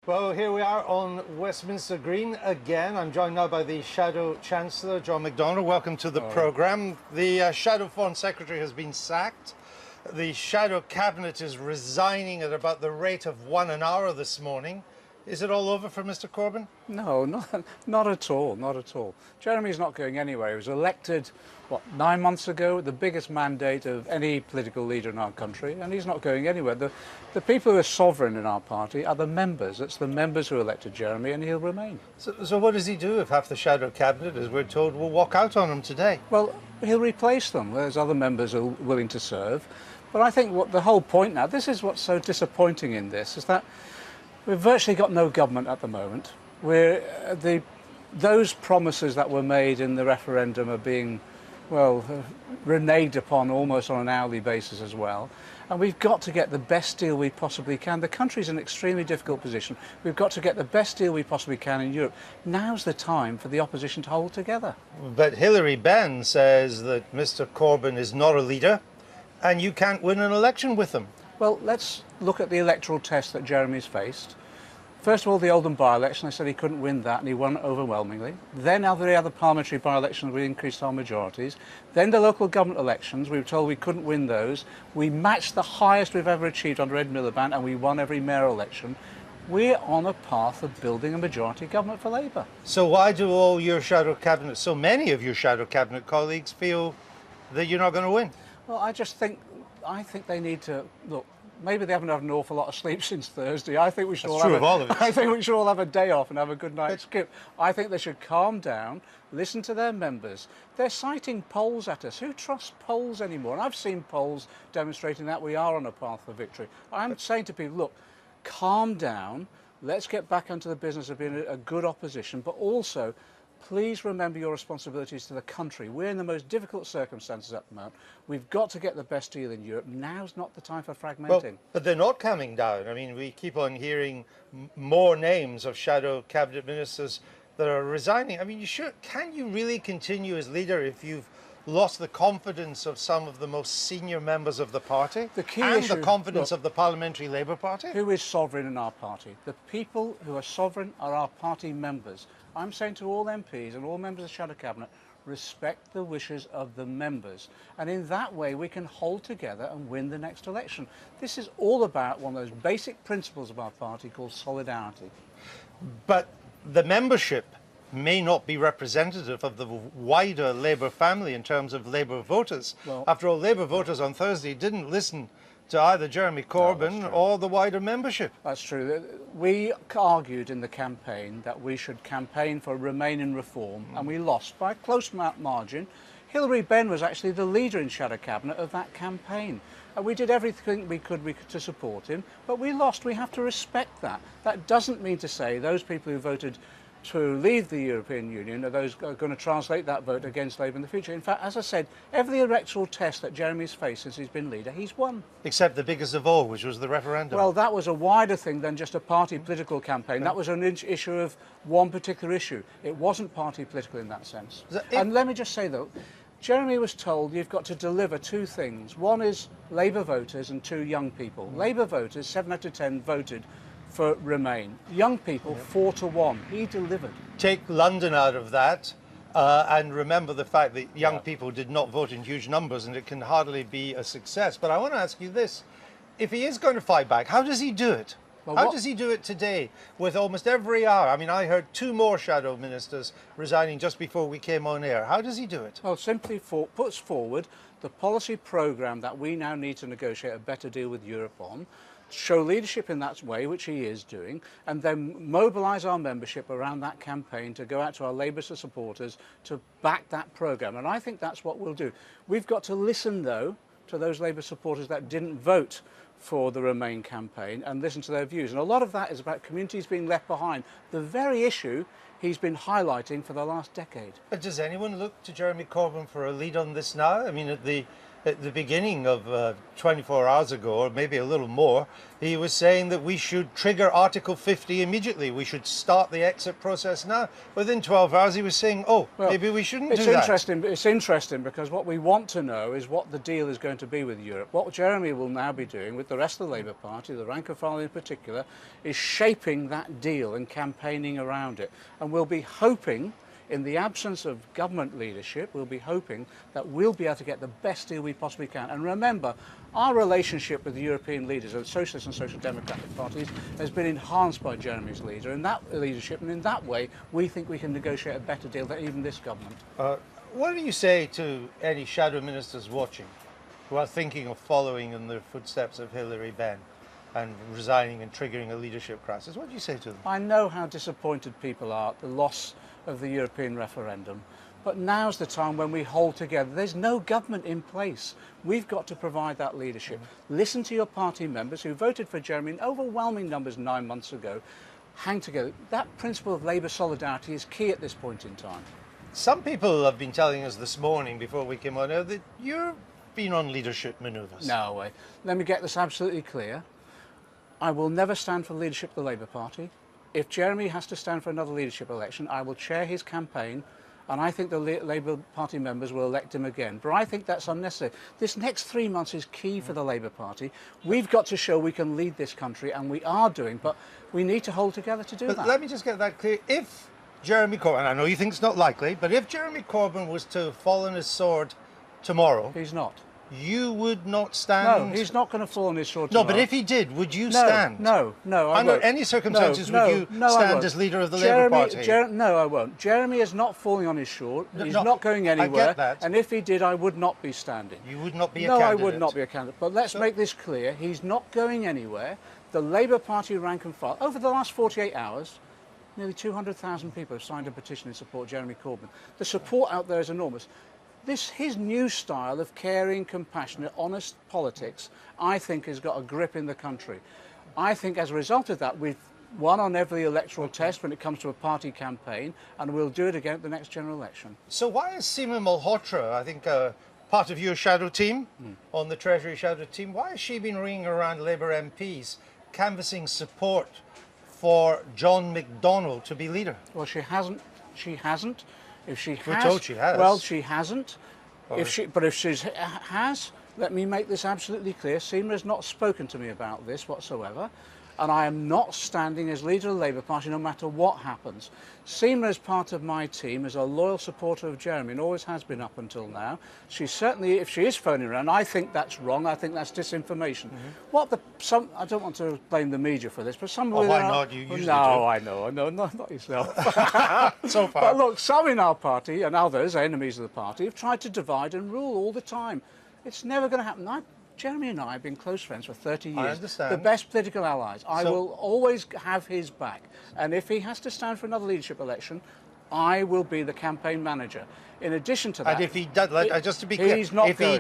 Well, here we are on Westminster Green again. I'm joined now by the Shadow Chancellor, John McDonnell. Welcome to the programme. The Shadow Foreign Secretary has been sacked. The Shadow Cabinet is resigning at about the rate of 1 an hour this morning. Is it all over for Mr Corbyn? No, not at all, not at all. Jeremy's not going anywhere. He was elected, 9 months ago, the biggest mandate of any political leader in our country, and he's not going anywhere. The people who are sovereign in our party are the members. It's the members who elected Jeremy, and he'll remain. So what does he do if half the Shadow Cabinet, as we're told, will walk out on him today? Well, he'll replace them. There's other members who are willing to serve. But I think what the whole point now, this is what's so disappointing in this, is that we've virtually got no government at the moment. Those promises that were made in the referendum are being, reneged upon almost on an hourly basis as well. And we've got to get the best deal we possibly can. The country's in an extremely difficult position. We've got to get the best deal we possibly can in Europe. Now's the time for the opposition to hold together. But Hilary Benn says that Mr Corbyn is not a leader and you can't win an election with him. Well, let's look at the electoral test that Jeremy's faced. First of all, the Oldham by-election, I said he couldn't win that, and he won overwhelmingly. Then every other parliamentary by-elections, we increased our majorities. Then the local government elections, we were told we couldn't win those. We matched the highest we've ever achieved under Ed Miliband, and we won every mayoral election. We're on a path of building a majority government for Labour. So why do all your Shadow Cabinet, so many of your Shadow Cabinet colleagues feel that you're not going to win? Well, I think they need to, look, maybe they haven't had an awful lot of sleep since Thursday. I think we should I think we should all have a day off and have a good night's skip. I think they should calm down, listen to their members. They're citing polls at us. Who trusts polls anymore? And I've seen polls demonstrating that we are on a path for victory. I'm saying to people, look, calm down. Let's get back into the business of being a good opposition, but also please remember your responsibilities to the country. We're in the most difficult circumstances at the moment. We've got to get the best deal in Europe. Now's not the time for fragmenting. Well, but they're not coming down. I mean, we keep on hearing more names of Shadow Cabinet Ministers that are resigning. I mean, can you really continue as leader if you've lost the confidence of some of the most senior members of the party the confidence of the Parliamentary Labour Party? Who is sovereign in our party? The people who are sovereign are our party members. I'm saying to all MPs and all members of the Shadow Cabinet, respect the wishes of the members. And in that way, we can hold together and win the next election. This is all about one of those basic principles of our party called solidarity. But the membership may not be representative of the wider Labour family in terms of Labour voters. Well, after all, Labour voters on Thursday didn't listen to either Jeremy Corbyn or the wider membership. That's true. We argued in the campaign that we should campaign for Remain in Reform, and we lost by a close margin. Hilary Benn was actually the leader in Shadow Cabinet of that campaign. And we did everything we could to support him, but we lost. We have to respect that. That doesn't mean to say those people who voted to leave the European Union are those are going to translate that vote against Labour in the future. In fact, as I said, every electoral test that Jeremy's faced since he's been leader, he's won. Except the biggest of all, which was the referendum. Well, that was a wider thing than just a party political campaign. That was an issue of one particular issue. It wasn't party political in that sense. And let me just say, though, Jeremy was told you've got to deliver two things. One is Labour voters and two, young people. Labour voters, 7 out of 10, voted for Remain. Young people, 4 to 1. He delivered. Take London out of that and remember the fact that young people did not vote in huge numbers, and it can hardly be a success. But I want to ask you this. If he is going to fight back, how does he do it? How does he do it today with almost every hour? I mean, I heard 2 more shadow ministers resigning just before we came on air. How does he do it? Well, simply puts forward the policy programme that we now need to negotiate a better deal with Europe on, show leadership in that way, which he is doing, and then mobilise our membership around that campaign to go out to our Labour supporters to back that programme. And I think that's what we'll do. We've got to listen, though, to those Labour supporters that didn't vote for the Remain campaign and listen to their views. And a lot of that is about communities being left behind, the very issue he's been highlighting for the last decade. But does anyone look to Jeremy Corbyn for a lead on this now? I mean, at the at the beginning of 24 hours ago, or maybe a little more, he was saying that we should trigger Article 50 immediately. We should start the exit process now. Within 12 hours, he was saying, oh, well, maybe we shouldn't do that. It's interesting because what we want to know is what the deal is going to be with Europe. What Jeremy will now be doing with the rest of the Labour Party, the rank and file in particular, is shaping that deal and campaigning around it. And we'll be hoping, in the absence of government leadership, we'll be hoping that we'll be able to get the best deal we possibly can. And remember, our relationship with the European leaders of Socialist and Social Democratic parties has been enhanced by Jeremy's leadership, and in that way, we think we can negotiate a better deal than even this government. What do you say to any shadow ministers watching who are thinking of following in the footsteps of Hilary Benn and resigning and triggering a leadership crisis? What do you say to them? I know how disappointed people are at the loss of the European referendum, but now's the time when we hold together. There's no government in place. We've got to provide that leadership. Listen to your party members who voted for Jeremy in overwhelming numbers 9 months ago. Hang together. That principle of Labour solidarity is key at this point in time. Some people have been telling us this morning before we came on air that you've been on leadership manoeuvres. No way. Let me get this absolutely clear. I will never stand for leadership of the Labour Party. If Jeremy has to stand for another leadership election, I will chair his campaign, and I think the Labour Party members will elect him again. But I think that's unnecessary. This next 3 months is key for the Labour Party. We've got to show we can lead this country, and we are doing, but we need to hold together to do that. Let me just get that clear. If Jeremy Corbyn, I know you think it's not likely, but if Jeremy Corbyn was to fall on his sword tomorrow... He's not. You would not stand? No, he's not going to fall on his sword tomorrow. No, but if he did, would you stand? No, I won't. Under any circumstances would you stand as leader of the Labour Party? No, I won't. Jeremy is not falling on his sword. He's not going anywhere. I get that. And if he did, I would not be standing. You would not be a candidate? No, I would not be a candidate. But let's make this clear. He's not going anywhere. The Labour Party rank and file, over the last 48 hours, nearly 200,000 people have signed a petition in support of Jeremy Corbyn. The support out there is enormous. His new style of caring, compassionate, honest politics, I think, has got a grip in the country. I think as a result of that, we've won on every electoral test when it comes to a party campaign, and we'll do it again at the next general election. So why is Seema Malhotra, I think part of your shadow team, on the Treasury shadow team, why has she been ringing around Labour MPs, canvassing support for John McDonnell to be leader? Well, she hasn't. If she has, we're told she has. Well, she hasn't. But if she has, let me make this absolutely clear. Seema has not spoken to me about this whatsoever, and I am not standing as leader of the Labour Party no matter what happens. Seema, as part of my team, is a loyal supporter of Jeremy and always has been up until now. She certainly, if she is phoning around, I think that's wrong. I think that's disinformation. I don't want to blame the media for this, but some... why not? You usually do. I know, not yourself. So far. But look, some in our party and others, enemies of the party, have tried to divide and rule all the time. It's never going to happen. Jeremy and I have been close friends for 30 years. I understand. The best political allies. I will always have his back. And if he has to stand for another leadership election, I will be the campaign manager. In addition to that... And if he does, just to be clear, he's not going.